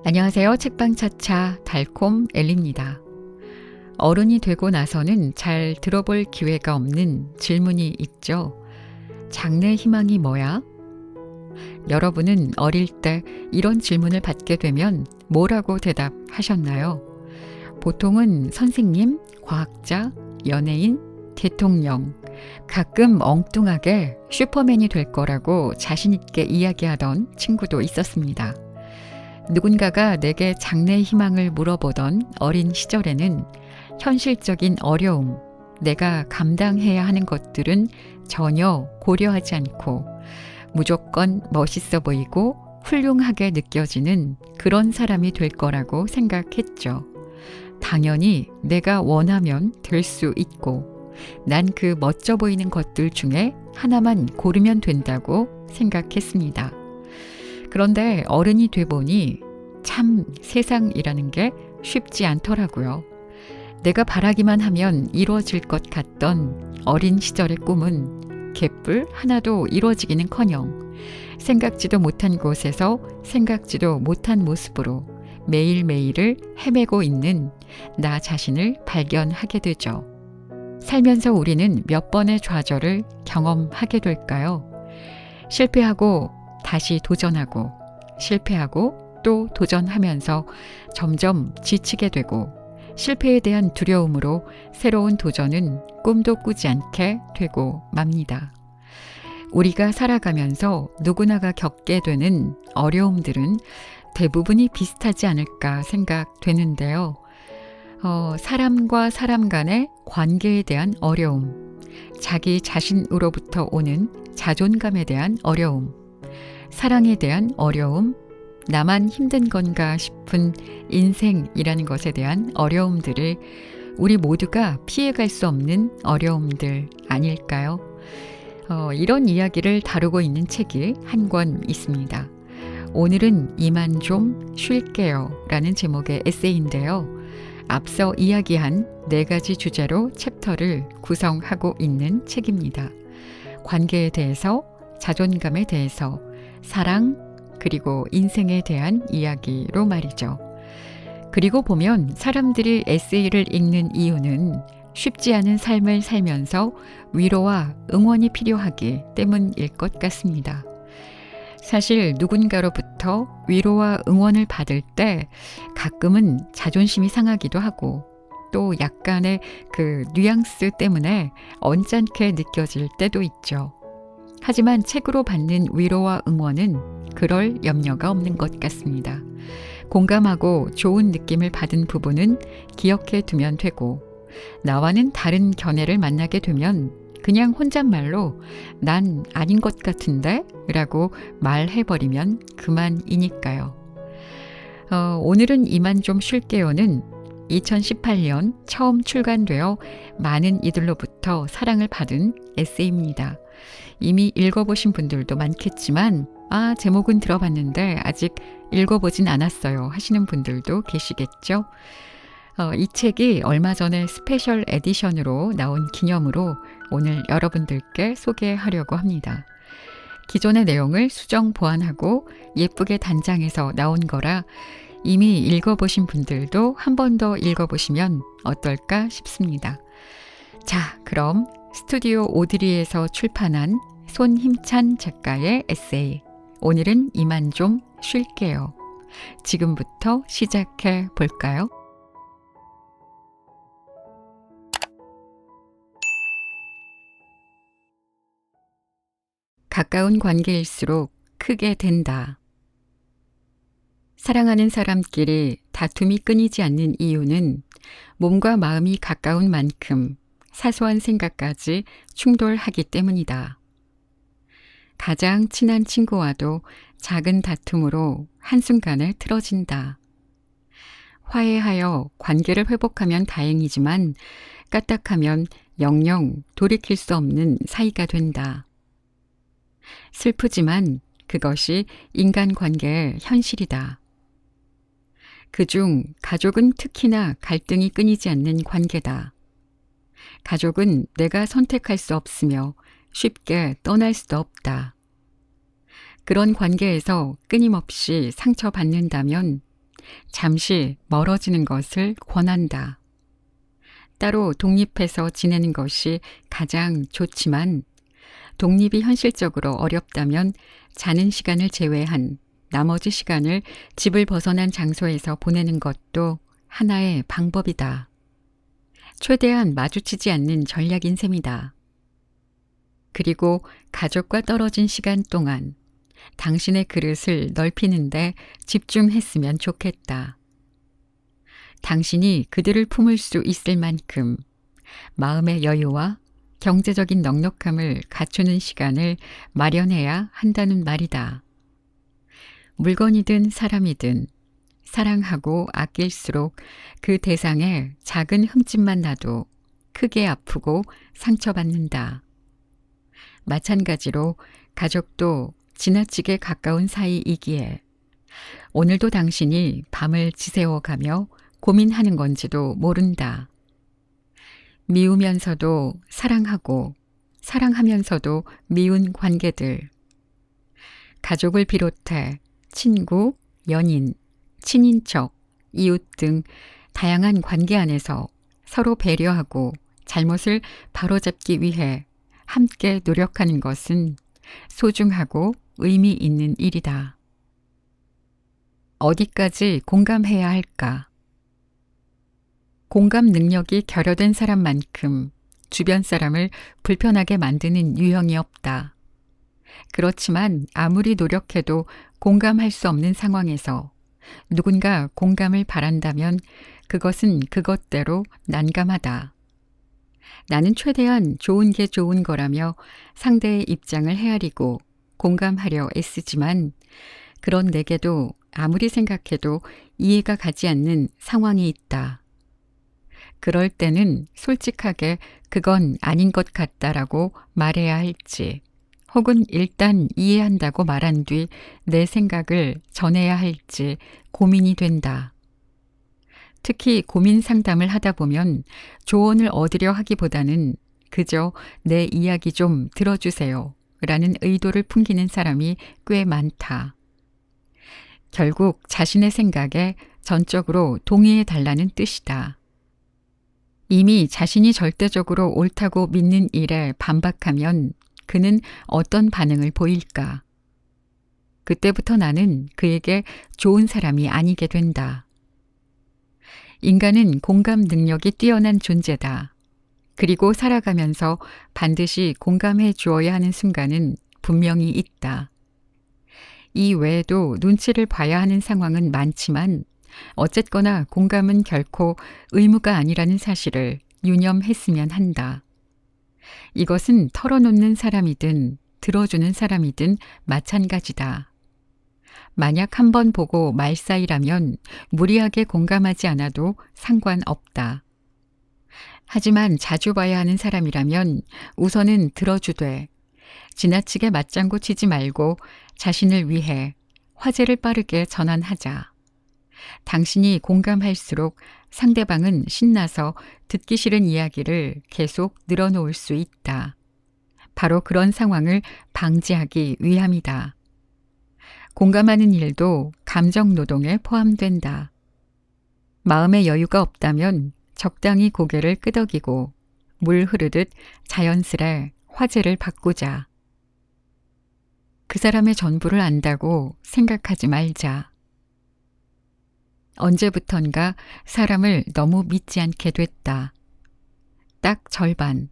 안녕하세요. 책방차차 달콤 엘리입니다. 어른이 되고 나서는 잘 들어볼 기회가 없는 질문이 있죠. 장래 희망이 뭐야? 여러분은 어릴 때 이런 질문을 받게 되면 뭐라고 대답하셨나요? 보통은 선생님, 과학자, 연예인, 대통령, 가끔 엉뚱하게 슈퍼맨이 될 거라고 자신있게 이야기하던 친구도 있었습니다. 누군가가 내게 장래 희망을 물어보던 어린 시절에는 현실적인 어려움, 내가 감당해야 하는 것들은 전혀 고려하지 않고 무조건 멋있어 보이고 훌륭하게 느껴지는 그런 사람이 될 거라고 생각했죠. 당연히 내가 원하면 될 수 있고 난 그 멋져 보이는 것들 중에 하나만 고르면 된다고 생각했습니다. 그런데 어른이 돼 보니 참 세상이라는 게 쉽지 않더라고요. 내가 바라기만 하면 이루어질 것 같던 어린 시절의 꿈은 개뿔 하나도 이루어지기는커녕 생각지도 못한 곳에서 생각지도 못한 모습으로 매일매일을 헤매고 있는 나 자신을 발견하게 되죠. 살면서 우리는 몇 번의 좌절을 경험하게 될까요? 실패하고 다시 도전하고 실패하고 또 도전하면서 점점 지치게 되고 실패에 대한 두려움으로 새로운 도전은 꿈도 꾸지 않게 되고 맙니다. 우리가 살아가면서 누구나가 겪게 되는 어려움들은 대부분이 비슷하지 않을까 생각되는데요. 사람과 사람 간의 관계에 대한 어려움, 자기 자신으로부터 오는 자존감에 대한 어려움, 사랑에 대한 어려움, 나만 힘든 건가 싶은 인생이라는 것에 대한 어려움들을 우리 모두가 피해갈 수 없는 어려움들 아닐까요? 이런 이야기를 다루고 있는 책이 한 권 있습니다. 오늘은 이만 좀 쉴게요 라는 제목의 에세이인데요. 앞서 이야기한 4가지 주제로 챕터를 구성하고 있는 책입니다. 관계에 대해서, 자존감에 대해서, 사랑, 그리고 인생에 대한 이야기로 말이죠. 그리고 보면 사람들이 에세이를 읽는 이유는 쉽지 않은 삶을 살면서 위로와 응원이 필요하기 때문일 것 같습니다. 사실 누군가로부터 위로와 응원을 받을 때 가끔은 자존심이 상하기도 하고 또 약간의 그 뉘앙스 때문에 언짢게 느껴질 때도 있죠. 하지만 책으로 받는 위로와 응원은 그럴 염려가 없는 것 같습니다. 공감하고 좋은 느낌을 받은 부분은 기억해 두면 되고 나와는 다른 견해를 만나게 되면 그냥 혼잣말로 난 아닌 것 같은데? 라고 말해버리면 그만이니까요. 오늘은 이만 좀 쉴게요는 2018년 처음 출간되어 많은 이들로부터 사랑을 받은 에세이입니다. 이미 읽어보신 분들도 많겠지만 제목은 들어봤는데 아직 읽어보진 않았어요 하시는 분들도 계시겠죠. 이 책이 얼마 전에 스페셜 에디션으로 나온 기념으로 오늘 여러분들께 소개하려고 합니다. 기존의 내용을 수정 보완하고 예쁘게 단장해서 나온 거라 이미 읽어보신 분들도 한 번 더 읽어보시면 어떨까 싶습니다. 자, 그럼 스튜디오 오드리에서 출판한 손힘찬 작가의 에세이 오늘은 이만 좀 쉴게요. 지금부터 시작해 볼까요? 가까운 관계일수록 크게 된다. 사랑하는 사람끼리 다툼이 끊이지 않는 이유는 몸과 마음이 가까운 만큼 사소한 생각까지 충돌하기 때문이다. 가장 친한 친구와도 작은 다툼으로 한순간에 틀어진다. 화해하여 관계를 회복하면 다행이지만 까딱하면 영영 돌이킬 수 없는 사이가 된다. 슬프지만 그것이 인간관계의 현실이다. 그중 가족은 특히나 갈등이 끊이지 않는 관계다. 가족은 내가 선택할 수 없으며 쉽게 떠날 수도 없다. 그런 관계에서 끊임없이 상처받는다면 잠시 멀어지는 것을 권한다. 따로 독립해서 지내는 것이 가장 좋지만 독립이 현실적으로 어렵다면 자는 시간을 제외한 나머지 시간을 집을 벗어난 장소에서 보내는 것도 하나의 방법이다. 최대한 마주치지 않는 전략인 셈이다. 그리고 가족과 떨어진 시간 동안 당신의 그릇을 넓히는데 집중했으면 좋겠다. 당신이 그들을 품을 수 있을 만큼 마음의 여유와 경제적인 넉넉함을 갖추는 시간을 마련해야 한다는 말이다. 물건이든 사람이든 사랑하고 아낄수록 그 대상의 작은 흠집만 나도 크게 아프고 상처받는다. 마찬가지로 가족도 지나치게 가까운 사이이기에 오늘도 당신이 밤을 지새워가며 고민하는 건지도 모른다. 미우면서도 사랑하고 사랑하면서도 미운 관계들. 가족을 비롯해 친구, 연인, 친인척, 이웃 등 다양한 관계 안에서 서로 배려하고 잘못을 바로잡기 위해 함께 노력하는 것은 소중하고 의미 있는 일이다. 어디까지 공감해야 할까? 공감 능력이 결여된 사람만큼 주변 사람을 불편하게 만드는 유형이 없다. 그렇지만 아무리 노력해도 공감할 수 없는 상황에서 누군가 공감을 바란다면 그것은 그것대로 난감하다. 나는 최대한 좋은 게 좋은 거라며 상대의 입장을 헤아리고 공감하려 애쓰지만 그런 내게도 아무리 생각해도 이해가 가지 않는 상황이 있다. 그럴 때는 솔직하게 그건 아닌 것 같다라고 말해야 할지, 혹은 일단 이해한다고 말한 뒤 내 생각을 전해야 할지 고민이 된다. 특히 고민 상담을 하다 보면 조언을 얻으려 하기보다는 그저 내 이야기 좀 들어주세요 라는 의도를 풍기는 사람이 꽤 많다. 결국 자신의 생각에 전적으로 동의해 달라는 뜻이다. 이미 자신이 절대적으로 옳다고 믿는 일에 반박하면 그는 어떤 반응을 보일까? 그때부터 나는 그에게 좋은 사람이 아니게 된다. 인간은 공감 능력이 뛰어난 존재다. 그리고 살아가면서 반드시 공감해 주어야 하는 순간은 분명히 있다. 이 외에도 눈치를 봐야 하는 상황은 많지만 어쨌거나 공감은 결코 의무가 아니라는 사실을 유념했으면 한다. 이것은 털어놓는 사람이든 들어주는 사람이든 마찬가지다. 만약 한 번 보고 말 사이라면 무리하게 공감하지 않아도 상관없다. 하지만 자주 봐야 하는 사람이라면 우선은 들어주되 지나치게 맞장구 치지 말고 자신을 위해 화제를 빠르게 전환하자. 당신이 공감할수록 상대방은 신나서 듣기 싫은 이야기를 계속 늘어놓을 수 있다. 바로 그런 상황을 방지하기 위함이다. 공감하는 일도 감정 노동에 포함된다. 마음의 여유가 없다면 적당히 고개를 끄덕이고 물 흐르듯 자연스레 화제를 바꾸자. 그 사람의 전부를 안다고 생각하지 말자. 언제부턴가 사람을 너무 믿지 않게 됐다. 딱 절반.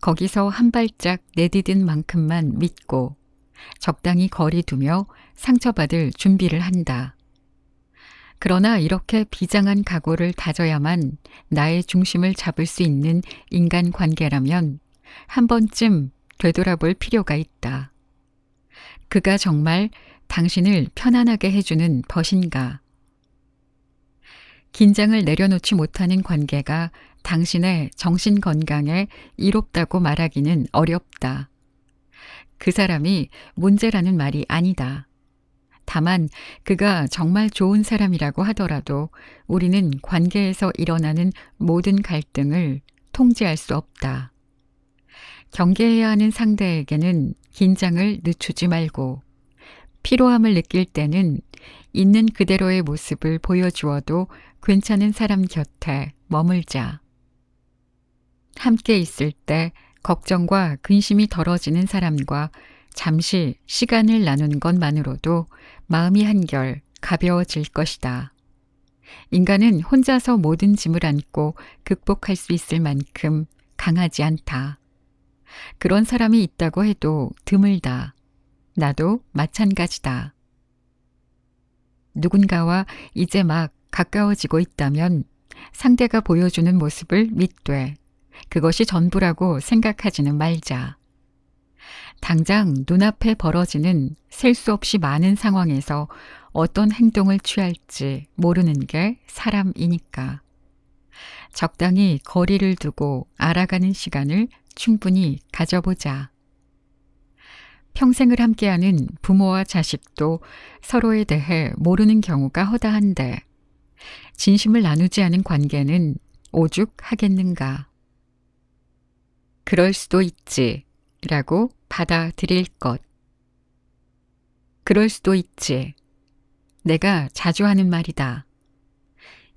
거기서 한 발짝 내디딘 만큼만 믿고 적당히 거리 두며 상처받을 준비를 한다. 그러나 이렇게 비장한 각오를 다져야만 나의 중심을 잡을 수 있는 인간관계라면 한 번쯤 되돌아볼 필요가 있다. 그가 정말 당신을 편안하게 해주는 벗인가? 긴장을 내려놓지 못하는 관계가 당신의 정신 건강에 이롭다고 말하기는 어렵다. 그 사람이 문제라는 말이 아니다. 다만 그가 정말 좋은 사람이라고 하더라도 우리는 관계에서 일어나는 모든 갈등을 통제할 수 없다. 경계해야 하는 상대에게는 긴장을 늦추지 말고 필요함을 느낄 때는 있는 그대로의 모습을 보여주어도 괜찮은 사람 곁에 머물자. 함께 있을 때 걱정과 근심이 덜어지는 사람과 잠시 시간을 나누는 것만으로도 마음이 한결 가벼워질 것이다. 인간은 혼자서 모든 짐을 안고 극복할 수 있을 만큼 강하지 않다. 그런 사람이 있다고 해도 드물다. 나도 마찬가지다. 누군가와 이제 막 가까워지고 있다면 상대가 보여주는 모습을 믿되 그것이 전부라고 생각하지는 말자. 당장 눈앞에 벌어지는 셀 수 없이 많은 상황에서 어떤 행동을 취할지 모르는 게 사람이니까. 적당히 거리를 두고 알아가는 시간을 충분히 가져보자. 평생을 함께하는 부모와 자식도 서로에 대해 모르는 경우가 허다한데 진심을 나누지 않은 관계는 오죽하겠는가. 그럴 수도 있지 라고 받아들일 것. 그럴 수도 있지. 내가 자주 하는 말이다.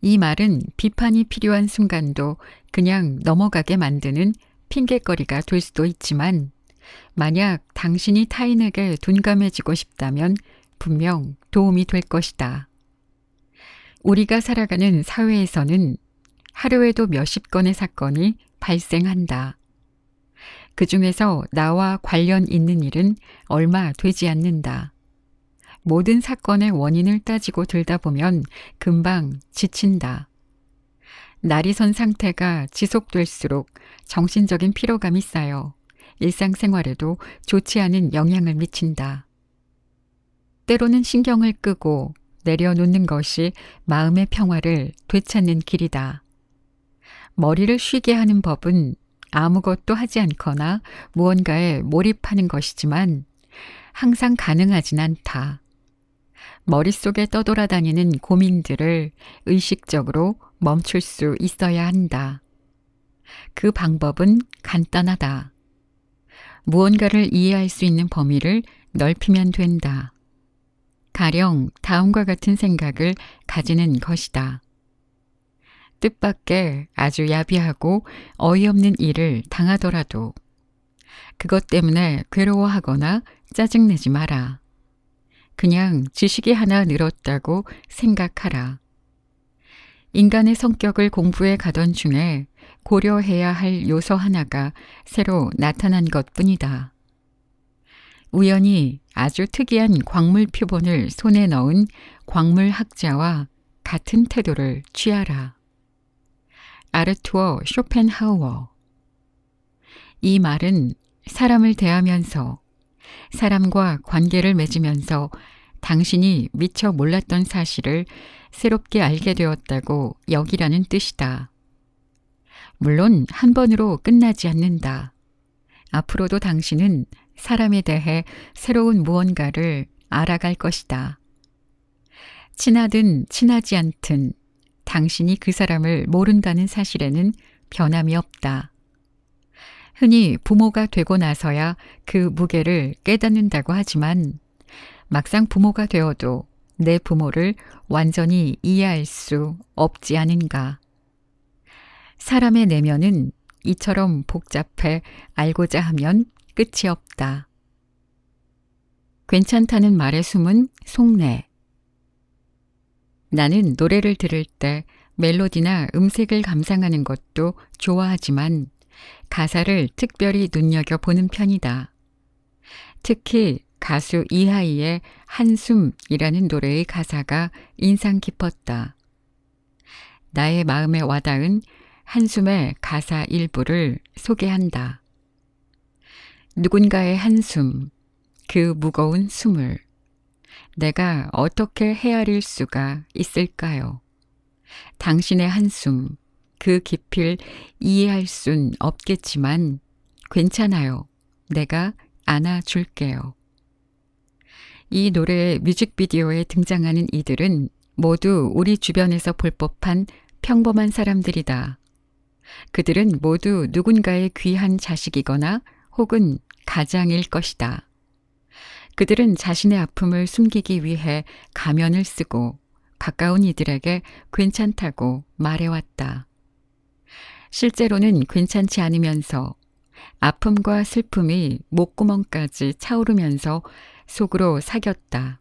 이 말은 비판이 필요한 순간도 그냥 넘어가게 만드는 핑곗거리가 될 수도 있지만 만약 당신이 타인에게 둔감해지고 싶다면 분명 도움이 될 것이다. 우리가 살아가는 사회에서는 하루에도 몇십 건의 사건이 발생한다. 그 중에서 나와 관련 있는 일은 얼마 되지 않는다. 모든 사건의 원인을 따지고 들다 보면 금방 지친다. 날이 선 상태가 지속될수록 정신적인 피로감이 쌓여 일상생활에도 좋지 않은 영향을 미친다. 때로는 신경을 끄고 내려놓는 것이 마음의 평화를 되찾는 길이다. 머리를 쉬게 하는 법은 아무것도 하지 않거나 무언가에 몰입하는 것이지만 항상 가능하진 않다. 머릿속에 떠돌아다니는 고민들을 의식적으로 멈출 수 있어야 한다. 그 방법은 간단하다. 무언가를 이해할 수 있는 범위를 넓히면 된다. 가령 다음과 같은 생각을 가지는 것이다. 뜻밖의 아주 야비하고 어이없는 일을 당하더라도 그것 때문에 괴로워하거나 짜증내지 마라. 그냥 지식이 하나 늘었다고 생각하라. 인간의 성격을 공부해 가던 중에 고려해야 할 요소 하나가 새로 나타난 것뿐이다. 우연히 아주 특이한 광물 표본을 손에 넣은 광물학자와 같은 태도를 취하라. 아르투어 쇼펜하우어. 이 말은 사람을 대하면서 사람과 관계를 맺으면서 당신이 미처 몰랐던 사실을 새롭게 알게 되었다고 여기라는 뜻이다. 물론 한 번으로 끝나지 않는다. 앞으로도 당신은 사람에 대해 새로운 무언가를 알아갈 것이다. 친하든 친하지 않든 당신이 그 사람을 모른다는 사실에는 변함이 없다. 흔히 부모가 되고 나서야 그 무게를 깨닫는다고 하지만 막상 부모가 되어도 내 부모를 완전히 이해할 수 없지 않은가. 사람의 내면은 이처럼 복잡해 알고자 하면 끝이 없다. 괜찮다는 말의 숨은 속내. 나는 노래를 들을 때 멜로디나 음색을 감상하는 것도 좋아하지만 가사를 특별히 눈여겨보는 편이다. 특히 가수 이하이의 한숨이라는 노래의 가사가 인상 깊었다. 나의 마음에 와닿은 한숨의 가사 일부를 소개한다. 누군가의 한숨, 그 무거운 숨을 내가 어떻게 헤아릴 수가 있을까요? 당신의 한숨, 그 깊이를 이해할 순 없겠지만 괜찮아요. 내가 안아줄게요. 이 노래의 뮤직비디오에 등장하는 이들은 모두 우리 주변에서 볼 법한 평범한 사람들이다. 그들은 모두 누군가의 귀한 자식이거나 혹은 가장일 것이다. 그들은 자신의 아픔을 숨기기 위해 가면을 쓰고 가까운 이들에게 괜찮다고 말해왔다. 실제로는 괜찮지 않으면서 아픔과 슬픔이 목구멍까지 차오르면서 속으로 사겼다.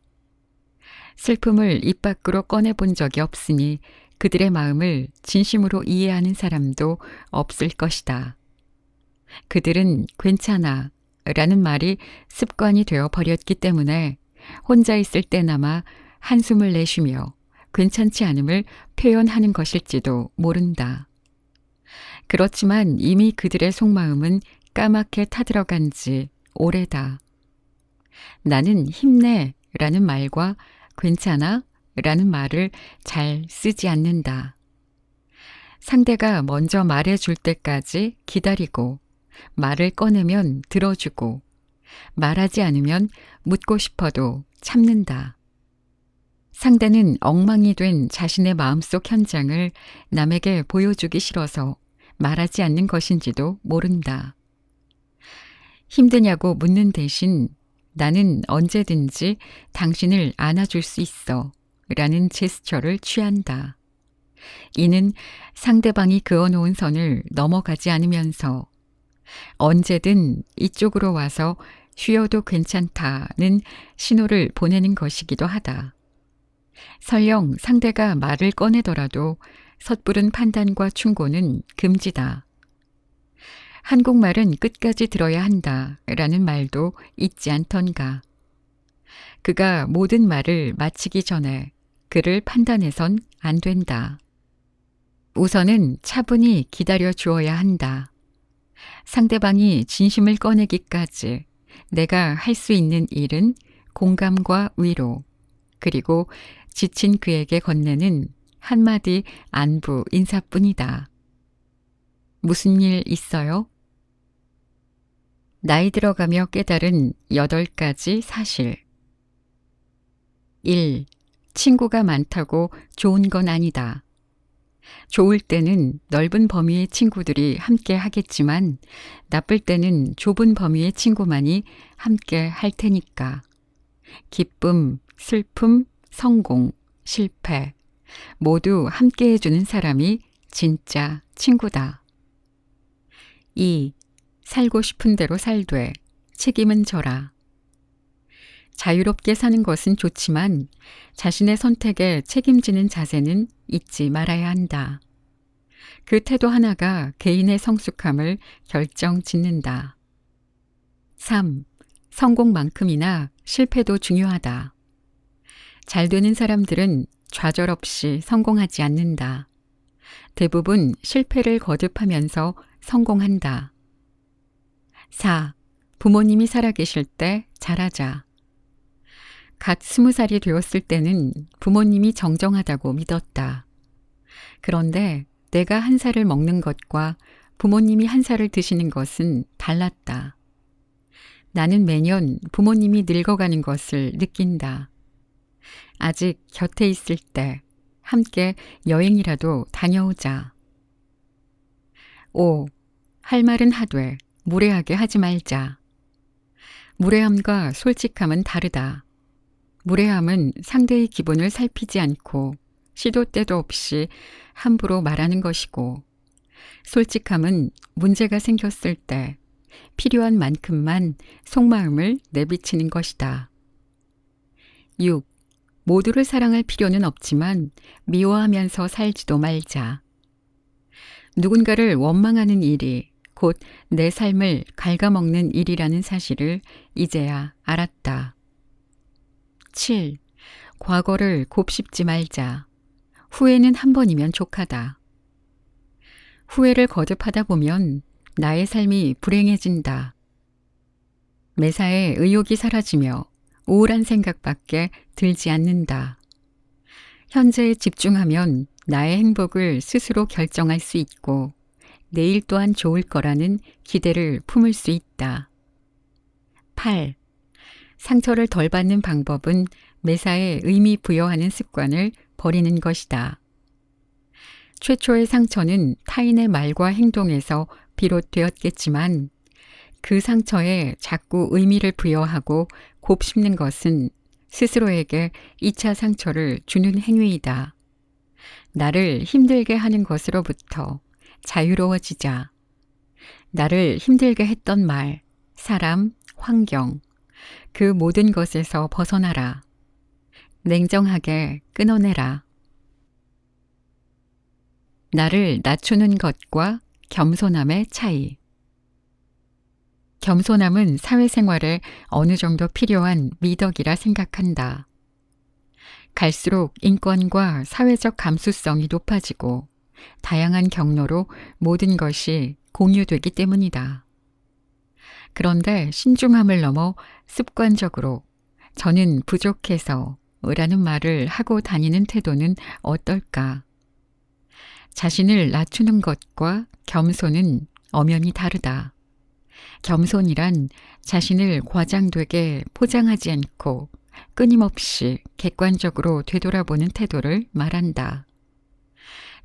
슬픔을 입 밖으로 꺼내본 적이 없으니 그들의 마음을 진심으로 이해하는 사람도 없을 것이다. 그들은 괜찮아 라는 말이 습관이 되어 버렸기 때문에 혼자 있을 때나마 한숨을 내쉬며 괜찮지 않음을 표현하는 것일지도 모른다. 그렇지만 이미 그들의 속마음은 까맣게 타들어간 지 오래다. 나는 힘내 라는 말과 괜찮아 라는 말을 잘 쓰지 않는다. 상대가 먼저 말해줄 때까지 기다리고 말을 꺼내면 들어주고 말하지 않으면 묻고 싶어도 참는다. 상대는 엉망이 된 자신의 마음속 현장을 남에게 보여주기 싫어서 말하지 않는 것인지도 모른다. 힘드냐고 묻는 대신 나는 언제든지 당신을 안아줄 수 있어 라는 제스처를 취한다. 이는 상대방이 그어놓은 선을 넘어가지 않으면서 언제든 이쪽으로 와서 쉬어도 괜찮다는 신호를 보내는 것이기도 하다. 설령 상대가 말을 꺼내더라도 섣부른 판단과 충고는 금지다. 한국말은 끝까지 들어야 한다 라는 말도 있지 않던가. 그가 모든 말을 마치기 전에 그를 판단해선 안 된다. 우선은 차분히 기다려 주어야 한다. 상대방이 진심을 꺼내기까지 내가 할 수 있는 일은 공감과 위로, 그리고 지친 그에게 건네는 한마디 안부 인사뿐이다. 무슨 일 있어요? 나이 들어가며 깨달은 8가지 사실. 1. 친구가 많다고 좋은 건 아니다. 좋을 때는 넓은 범위의 친구들이 함께 하겠지만 나쁠 때는 좁은 범위의 친구만이 함께 할 테니까. 기쁨, 슬픔, 성공, 실패 모두 함께 해주는 사람이 진짜 친구다. 2. 살고 싶은 대로 살되 책임은 져라. 자유롭게 사는 것은 좋지만 자신의 선택에 책임지는 자세는 잊지 말아야 한다. 그 태도 하나가 개인의 성숙함을 결정짓는다. 3. 성공만큼이나 실패도 중요하다. 잘 되는 사람들은 좌절 없이 성공하지 않는다. 대부분 실패를 거듭하면서 성공한다. 4. 부모님이 살아계실 때 잘하자. 갓 20살이 되었을 때는 부모님이 정정하다고 믿었다. 그런데 내가 한 살을 먹는 것과 부모님이 한 살을 드시는 것은 달랐다. 나는 매년 부모님이 늙어가는 것을 느낀다. 아직 곁에 있을 때 함께 여행이라도 다녀오자. 5. 할 말은 하되 무례하게 하지 말자. 무례함과 솔직함은 다르다. 무례함은 상대의 기분을 살피지 않고 시도 때도 없이 함부로 말하는 것이고, 솔직함은 문제가 생겼을 때 필요한 만큼만 속마음을 내비치는 것이다. 6. 모두를 사랑할 필요는 없지만 미워하면서 살지도 말자. 누군가를 원망하는 일이 곧 내 삶을 갉아먹는 일이라는 사실을 이제야 알았다. 7. 과거를 곱씹지 말자. 후회는 한 번이면 족하다. 후회를 거듭하다 보면 나의 삶이 불행해진다. 매사에 의욕이 사라지며 우울한 생각밖에 들지 않는다. 현재에 집중하면 나의 행복을 스스로 결정할 수 있고 내일 또한 좋을 거라는 기대를 품을 수 있다. 8. 상처를 덜 받는 방법은 매사에 의미 부여하는 습관을 버리는 것이다. 최초의 상처는 타인의 말과 행동에서 비롯되었겠지만 그 상처에 자꾸 의미를 부여하고 곱씹는 것은 스스로에게 2차 상처를 주는 행위이다. 나를 힘들게 하는 것으로부터 자유로워지자. 나를 힘들게 했던 말, 사람, 환경, 그 모든 것에서 벗어나라. 냉정하게 끊어내라. 나를 낮추는 것과 겸손함의 차이. 겸손함은 사회생활에 어느 정도 필요한 미덕이라 생각한다. 갈수록 인권과 사회적 감수성이 높아지고 다양한 경로로 모든 것이 공유되기 때문이다. 그런데 신중함을 넘어 습관적으로 저는 부족해서 라는 말을 하고 다니는 태도는 어떨까? 자신을 낮추는 것과 겸손은 엄연히 다르다. 겸손이란 자신을 과장되게 포장하지 않고 끊임없이 객관적으로 되돌아보는 태도를 말한다.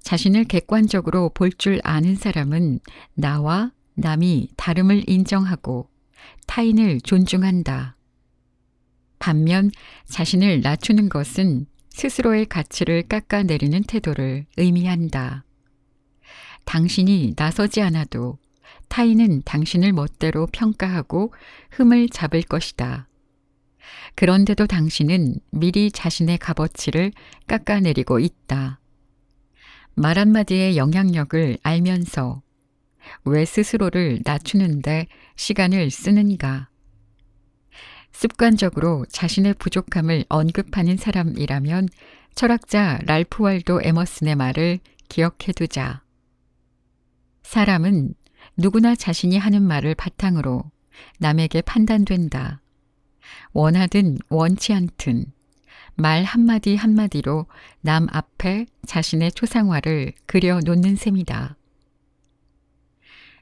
자신을 객관적으로 볼 줄 아는 사람은 나와 남이 다름을 인정하고 타인을 존중한다. 반면 자신을 낮추는 것은 스스로의 가치를 깎아내리는 태도를 의미한다. 당신이 나서지 않아도 타인은 당신을 멋대로 평가하고 흠을 잡을 것이다. 그런데도 당신은 미리 자신의 값어치를 깎아내리고 있다. 말 한마디의 영향력을 알면서 왜 스스로를 낮추는데 시간을 쓰는가? 습관적으로 자신의 부족함을 언급하는 사람이라면 철학자 랄프 월도 에머슨의 말을 기억해 두자. 사람은 누구나 자신이 하는 말을 바탕으로 남에게 판단된다. 원하든 원치 않든 말 한마디 한마디로 남 앞에 자신의 초상화를 그려놓는 셈이다.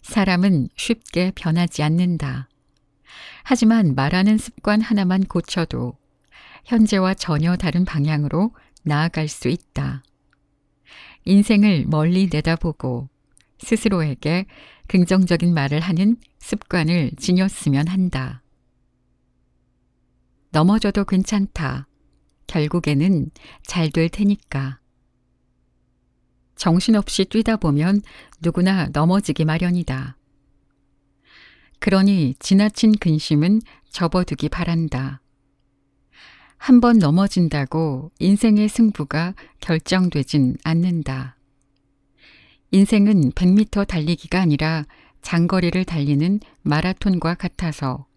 사람은 쉽게 변하지 않는다. 하지만 말하는 습관 하나만 고쳐도 현재와 전혀 다른 방향으로 나아갈 수 있다. 인생을 멀리 내다보고 스스로에게 긍정적인 말을 하는 습관을 지녔으면 한다. 넘어져도 괜찮다. 결국에는 잘 될 테니까. 정신없이 뛰다 보면 누구나 넘어지기 마련이다. 그러니 지나친 근심은 접어두기 바란다. 한 번 넘어진다고 인생의 승부가 결정되진 않는다. 인생은 100m 달리기가 아니라 장거리를 달리는 마라톤과 같아서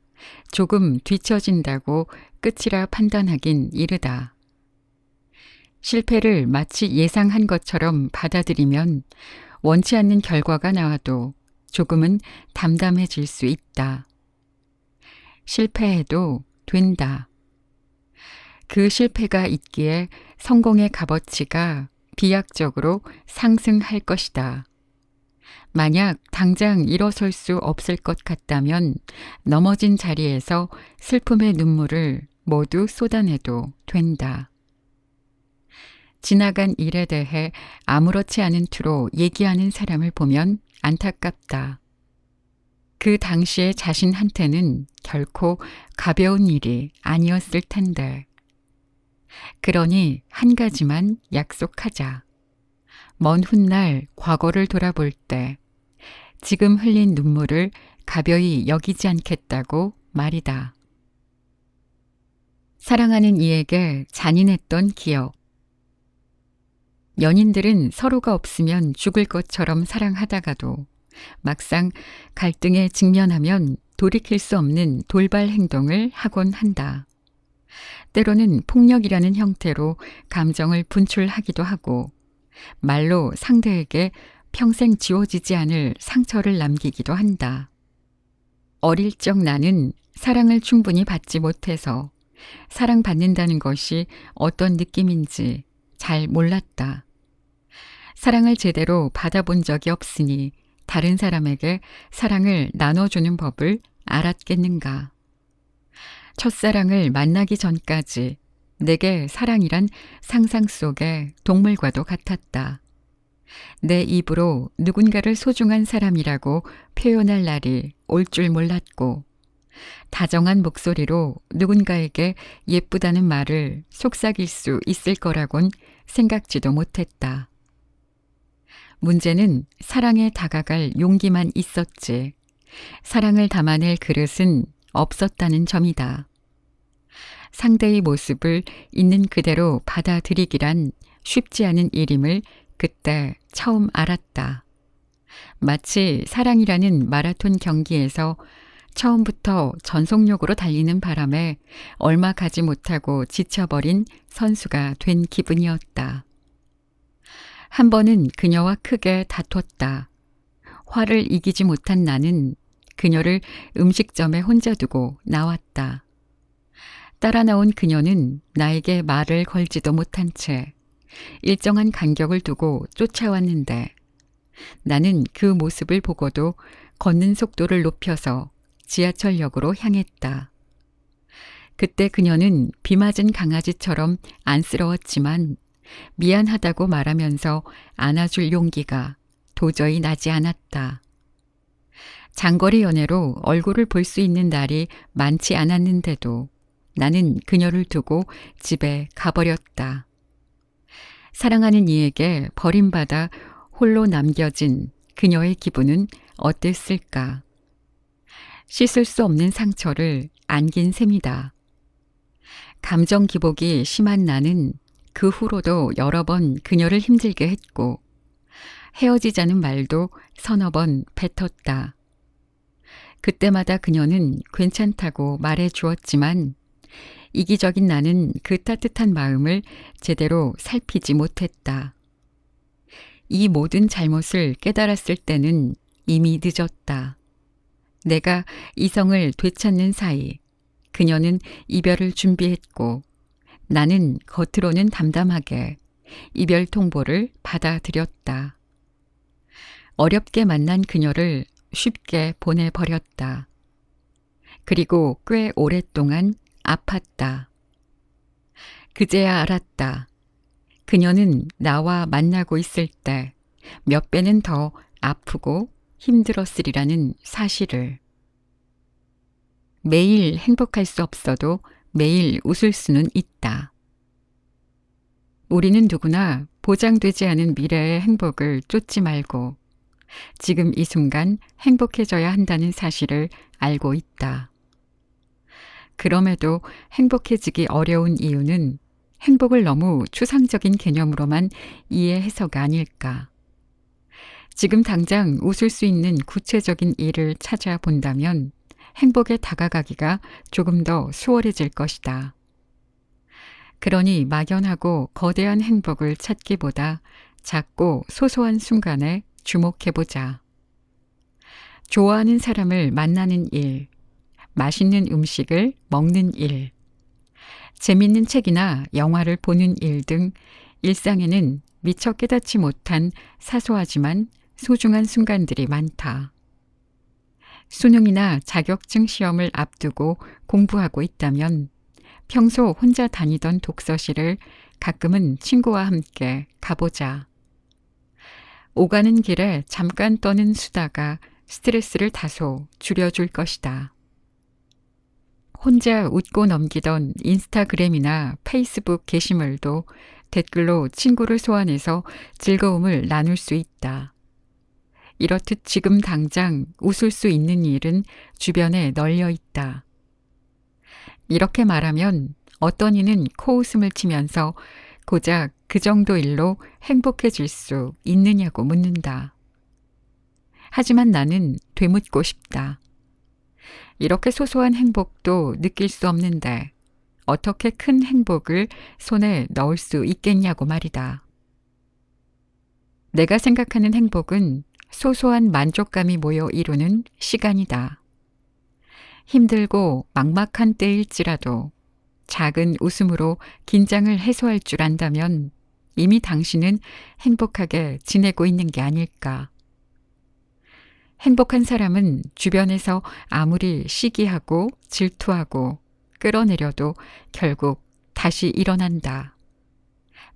조금 뒤처진다고 끝이라 판단하긴 이르다. 실패를 마치 예상한 것처럼 받아들이면 원치 않는 결과가 나와도 조금은 담담해질 수 있다. 실패해도 된다. 그 실패가 있기에 성공의 값어치가 비약적으로 상승할 것이다. 만약 당장 일어설 수 없을 것 같다면 넘어진 자리에서 슬픔의 눈물을 모두 쏟아내도 된다. 지나간 일에 대해 아무렇지 않은 투로 얘기하는 사람을 보면 안타깝다. 그 당시에 자신한테는 결코 가벼운 일이 아니었을 텐데. 그러니 한 가지만 약속하자. 먼 훗날 과거를 돌아볼 때 지금 흘린 눈물을 가벼이 여기지 않겠다고 말이다. 사랑하는 이에게 잔인했던 기억. 연인들은 서로가 없으면 죽을 것처럼 사랑하다가도 막상 갈등에 직면하면 돌이킬 수 없는 돌발 행동을 하곤 한다. 때로는 폭력이라는 형태로 감정을 분출하기도 하고 말로 상대에게 평생 지워지지 않을 상처를 남기기도 한다. 어릴 적 나는 사랑을 충분히 받지 못해서 사랑받는다는 것이 어떤 느낌인지 잘 몰랐다. 사랑을 제대로 받아본 적이 없으니 다른 사람에게 사랑을 나눠주는 법을 알았겠는가. 첫사랑을 만나기 전까지 내게 사랑이란 상상 속의 동물과도 같았다. 내 입으로 누군가를 소중한 사람이라고 표현할 날이 올 줄 몰랐고, 다정한 목소리로 누군가에게 예쁘다는 말을 속삭일 수 있을 거라곤 생각지도 못했다. 문제는 사랑에 다가갈 용기만 있었지, 사랑을 담아낼 그릇은 없었다는 점이다. 상대의 모습을 있는 그대로 받아들이기란 쉽지 않은 일임을 그때 처음 알았다. 마치 사랑이라는 마라톤 경기에서 처음부터 전속력으로 달리는 바람에 얼마 가지 못하고 지쳐버린 선수가 된 기분이었다. 한 번은 그녀와 크게 다퉜다. 화를 이기지 못한 나는 그녀를 음식점에 혼자 두고 나왔다. 따라 나온 그녀는 나에게 말을 걸지도 못한 채 일정한 간격을 두고 쫓아왔는데, 나는 그 모습을 보고도 걷는 속도를 높여서 지하철역으로 향했다. 그때 그녀는 비 맞은 강아지처럼 안쓰러웠지만 미안하다고 말하면서 안아줄 용기가 도저히 나지 않았다. 장거리 연애로 얼굴을 볼 수 있는 날이 많지 않았는데도 나는 그녀를 두고 집에 가버렸다. 사랑하는 이에게 버림받아 홀로 남겨진 그녀의 기분은 어땠을까? 씻을 수 없는 상처를 안긴 셈이다. 감정 기복이 심한 나는 그 후로도 여러 번 그녀를 힘들게 했고, 헤어지자는 말도 서너 번 뱉었다. 그때마다 그녀는 괜찮다고 말해 주었지만 이기적인 나는 그 따뜻한 마음을 제대로 살피지 못했다. 이 모든 잘못을 깨달았을 때는 이미 늦었다. 내가 이성을 되찾는 사이 그녀는 이별을 준비했고, 나는 겉으로는 담담하게 이별 통보를 받아들였다. 어렵게 만난 그녀를 쉽게 보내버렸다. 그리고 꽤 오랫동안 아팠다. 그제야 알았다. 그녀는 나와 만나고 있을 때 몇 배는 더 아프고 힘들었으리라는 사실을. 매일 행복할 수 없어도 매일 웃을 수는 있다. 우리는 누구나 보장되지 않은 미래의 행복을 쫓지 말고 지금 이 순간 행복해져야 한다는 사실을 알고 있다. 그럼에도 행복해지기 어려운 이유는 행복을 너무 추상적인 개념으로만 이해해서가 아닐까. 지금 당장 웃을 수 있는 구체적인 일을 찾아본다면 행복에 다가가기가 조금 더 수월해질 것이다. 그러니 막연하고 거대한 행복을 찾기보다 작고 소소한 순간에 주목해보자. 좋아하는 사람을 만나는 일, 맛있는 음식을 먹는 일, 재밌는 책이나 영화를 보는 일 등 일상에는 미처 깨닫지 못한 사소하지만 소중한 순간들이 많다. 수능이나 자격증 시험을 앞두고 공부하고 있다면 평소 혼자 다니던 독서실을 가끔은 친구와 함께 가보자. 오가는 길에 잠깐 떠는 수다가 스트레스를 다소 줄여줄 것이다. 혼자 웃고 넘기던 인스타그램이나 페이스북 게시물도 댓글로 친구를 소환해서 즐거움을 나눌 수 있다. 이렇듯 지금 당장 웃을 수 있는 일은 주변에 널려 있다. 이렇게 말하면 어떤 이는 코웃음을 치면서 고작 그 정도 일로 행복해질 수 있느냐고 묻는다. 하지만 나는 되묻고 싶다. 이렇게 소소한 행복도 느낄 수 없는데 어떻게 큰 행복을 손에 넣을 수 있겠냐고 말이다. 내가 생각하는 행복은 소소한 만족감이 모여 이루는 시간이다. 힘들고 막막한 때일지라도 작은 웃음으로 긴장을 해소할 줄 안다면 이미 당신은 행복하게 지내고 있는 게 아닐까. 행복한 사람은 주변에서 아무리 시기하고 질투하고 끌어내려도 결국 다시 일어난다.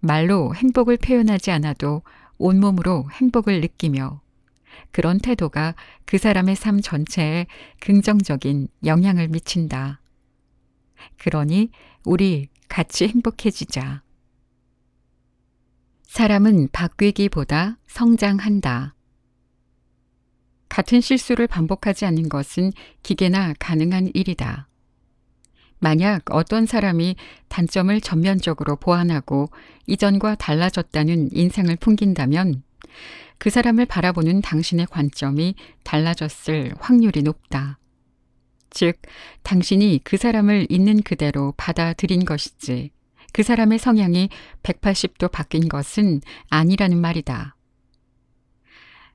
말로 행복을 표현하지 않아도 온몸으로 행복을 느끼며 그런 태도가 그 사람의 삶 전체에 긍정적인 영향을 미친다. 그러니 우리 같이 행복해지자. 사람은 바뀌기보다 성장한다. 같은 실수를 반복하지 않는 것은 기계나 가능한 일이다. 만약 어떤 사람이 단점을 전면적으로 보완하고 이전과 달라졌다는 인상을 풍긴다면 그 사람을 바라보는 당신의 관점이 달라졌을 확률이 높다. 즉, 당신이 그 사람을 있는 그대로 받아들인 것이지 그 사람의 성향이 180도 바뀐 것은 아니라는 말이다.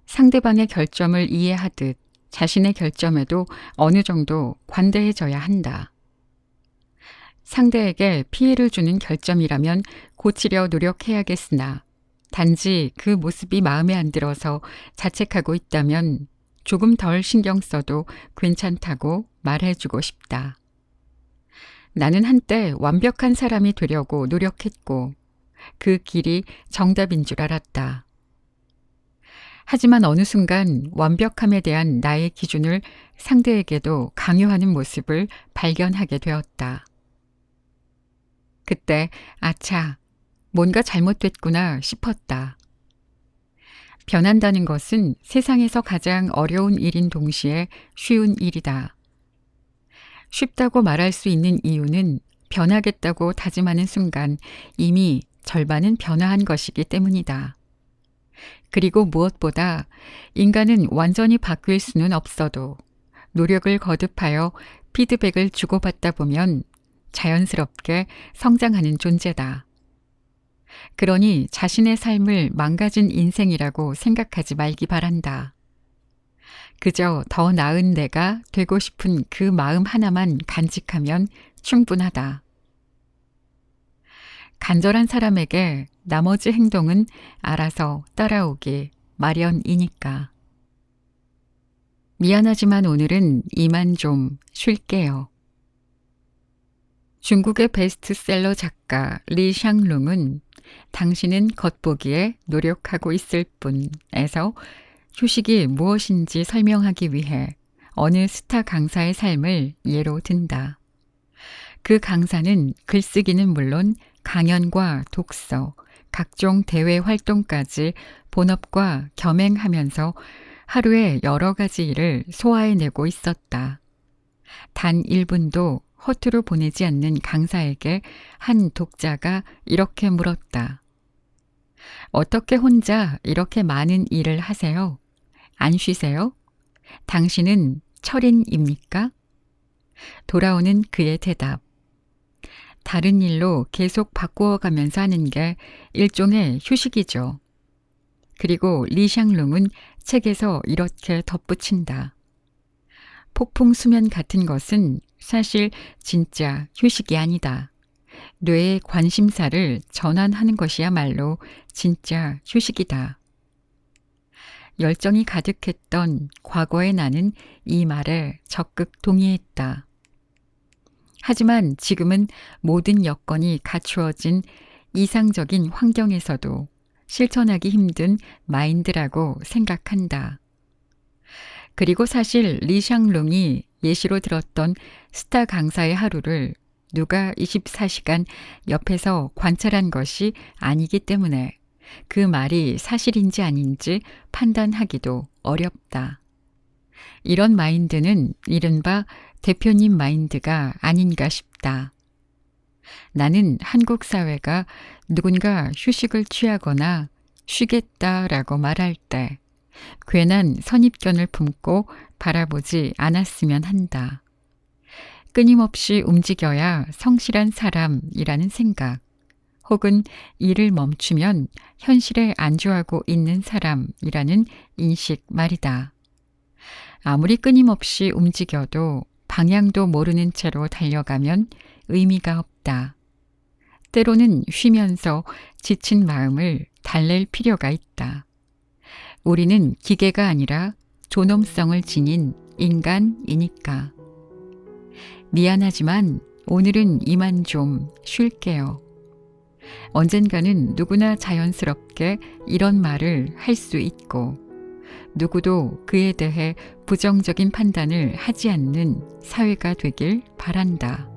상대방의 결점을 이해하듯 자신의 결점에도 어느 정도 관대해져야 한다. 상대에게 피해를 주는 결점이라면 고치려 노력해야겠으나 단지 그 모습이 마음에 안 들어서 자책하고 있다면 조금 덜 신경 써도 괜찮다고 말해주고 싶다. 나는 한때 완벽한 사람이 되려고 노력했고 그 길이 정답인 줄 알았다. 하지만 어느 순간 완벽함에 대한 나의 기준을 상대에게도 강요하는 모습을 발견하게 되었다. 그때 아차, 뭔가 잘못됐구나 싶었다. 변한다는 것은 세상에서 가장 어려운 일인 동시에 쉬운 일이다. 쉽다고 말할 수 있는 이유는 변하겠다고 다짐하는 순간 이미 절반은 변화한 것이기 때문이다. 그리고 무엇보다 인간은 완전히 바뀔 수는 없어도 노력을 거듭하여 피드백을 주고받다 보면 자연스럽게 성장하는 존재다. 그러니 자신의 삶을 망가진 인생이라고 생각하지 말기 바란다. 그저 더 나은 내가 되고 싶은 그 마음 하나만 간직하면 충분하다. 간절한 사람에게 나머지 행동은 알아서 따라오기 마련이니까. 미안하지만 오늘은 이만 좀 쉴게요. 중국의 베스트셀러 작가 리샹룽은 당신은 겉보기에 노력하고 있을 뿐에서 휴식이 무엇인지 설명하기 위해 어느 스타 강사의 삶을 예로 든다. 그 강사는 글쓰기는 물론 강연과 독서, 각종 대외 활동까지 본업과 겸행하면서 하루에 여러 가지 일을 소화해내고 있었다. 단 1분도 허투루 보내지 않는 강사에게 한 독자가 이렇게 물었다. 어떻게 혼자 이렇게 많은 일을 하세요? 안 쉬세요? 당신은 철인입니까? 돌아오는 그의 대답. 다른 일로 계속 바꾸어가면서 하는 게 일종의 휴식이죠. 그리고 리샹룽은 책에서 이렇게 덧붙인다. 폭풍 수면 같은 것은 사실 진짜 휴식이 아니다. 뇌의 관심사를 전환하는 것이야말로 진짜 휴식이다. 열정이 가득했던 과거의 나는 이 말에 적극 동의했다. 하지만 지금은 모든 여건이 갖추어진 이상적인 환경에서도 실천하기 힘든 마인드라고 생각한다. 그리고 사실 리샹룽이 예시로 들었던 스타 강사의 하루를 누가 24시간 옆에서 관찰한 것이 아니기 때문에 그 말이 사실인지 아닌지 판단하기도 어렵다. 이런 마인드는 이른바 대표님 마인드가 아닌가 싶다. 나는 한국 사회가 누군가 휴식을 취하거나 쉬겠다라고 말할 때 괜한 선입견을 품고 바라보지 않았으면 한다. 끊임없이 움직여야 성실한 사람이라는 생각, 혹은 일을 멈추면 현실에 안주하고 있는 사람이라는 인식 말이다. 아무리 끊임없이 움직여도 방향도 모르는 채로 달려가면 의미가 없다. 때로는 쉬면서 지친 마음을 달랠 필요가 있다. 우리는 기계가 아니라 존엄성을 지닌 인간이니까. 미안하지만 오늘은 이만 좀 쉴게요. 언젠가는 누구나 자연스럽게 이런 말을 할 수 있고 누구도 그에 대해 부정적인 판단을 하지 않는 사회가 되길 바란다.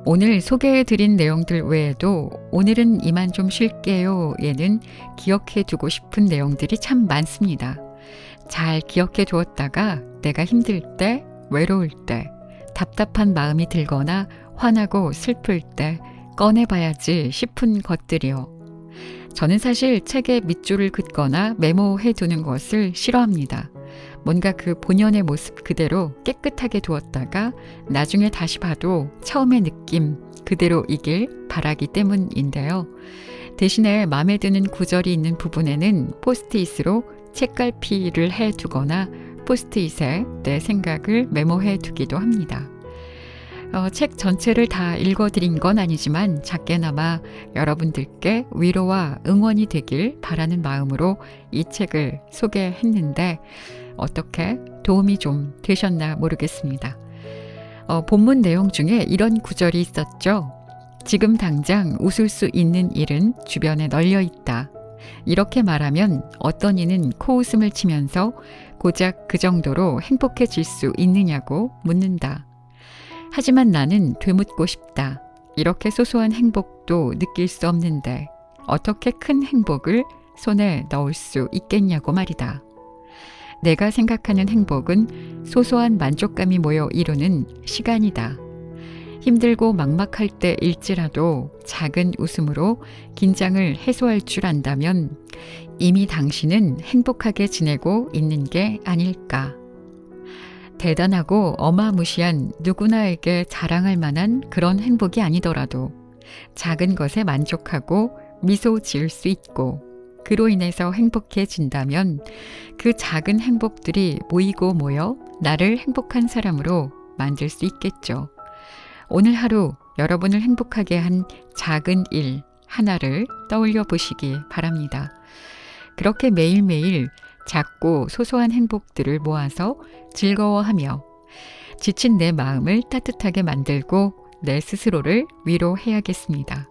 오늘 소개해드린 내용들 외에도 오늘은 이만 좀 쉴게요에는 기억해 두고 싶은 내용들이 참 많습니다. 잘 기억해 두었다가 내가 힘들 때, 외로울 때, 답답한 마음이 들거나 화나고 슬플 때 꺼내봐야지 싶은 것들이요. 저는 사실 책에 밑줄을 긋거나 메모해 두는 것을 싫어합니다. 뭔가 그 본연의 모습 그대로 깨끗하게 두었다가 나중에 다시 봐도 처음의 느낌 그대로이길 바라기 때문인데요. 대신에 마음에 드는 구절이 있는 부분에는 포스트잇으로 책갈피를 해두거나 포스트잇에 내 생각을 메모해 두기도 합니다. 책 전체를 다 읽어드린 건 아니지만 작게나마 여러분들께 위로와 응원이 되길 바라는 마음으로 이 책을 소개했는데 어떻게 도움이 좀 되셨나 모르겠습니다. 본문 내용 중에 이런 구절이 있었죠. 지금 당장 웃을 수 있는 일은 주변에 널려 있다. 이렇게 말하면 어떤 이는 코웃음을 치면서 고작 그 정도로 행복해질 수 있느냐고 묻는다. 하지만 나는 되묻고 싶다. 이렇게 소소한 행복도 느낄 수 없는데 어떻게 큰 행복을 손에 넣을 수 있겠냐고 말이다. 내가 생각하는 행복은 소소한 만족감이 모여 이루는 시간이다. 힘들고 막막할 때일지라도 작은 웃음으로 긴장을 해소할 줄 안다면 이미 당신은 행복하게 지내고 있는 게 아닐까. 대단하고 어마무시한 누구나에게 자랑할 만한 그런 행복이 아니더라도 작은 것에 만족하고 미소 지을 수 있고 그로 인해서 행복해진다면 그 작은 행복들이 모이고 모여 나를 행복한 사람으로 만들 수 있겠죠. 오늘 하루 여러분을 행복하게 한 작은 일 하나를 떠올려 보시기 바랍니다. 그렇게 매일매일 작고 소소한 행복들을 모아서 즐거워하며 지친 내 마음을 따뜻하게 만들고 내 스스로를 위로해야겠습니다.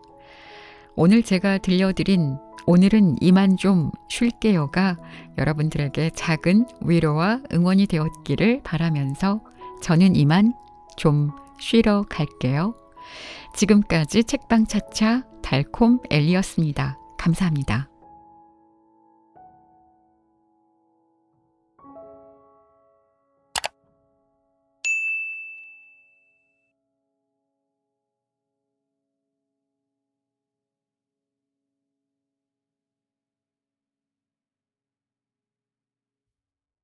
오늘 제가 들려드린 오늘은 이만 좀 쉴게요가 여러분들에게 작은 위로와 응원이 되었기를 바라면서 저는 이만 좀 쉬러 갈게요. 지금까지 책방 차차 달콤 엘리였습니다. 감사합니다.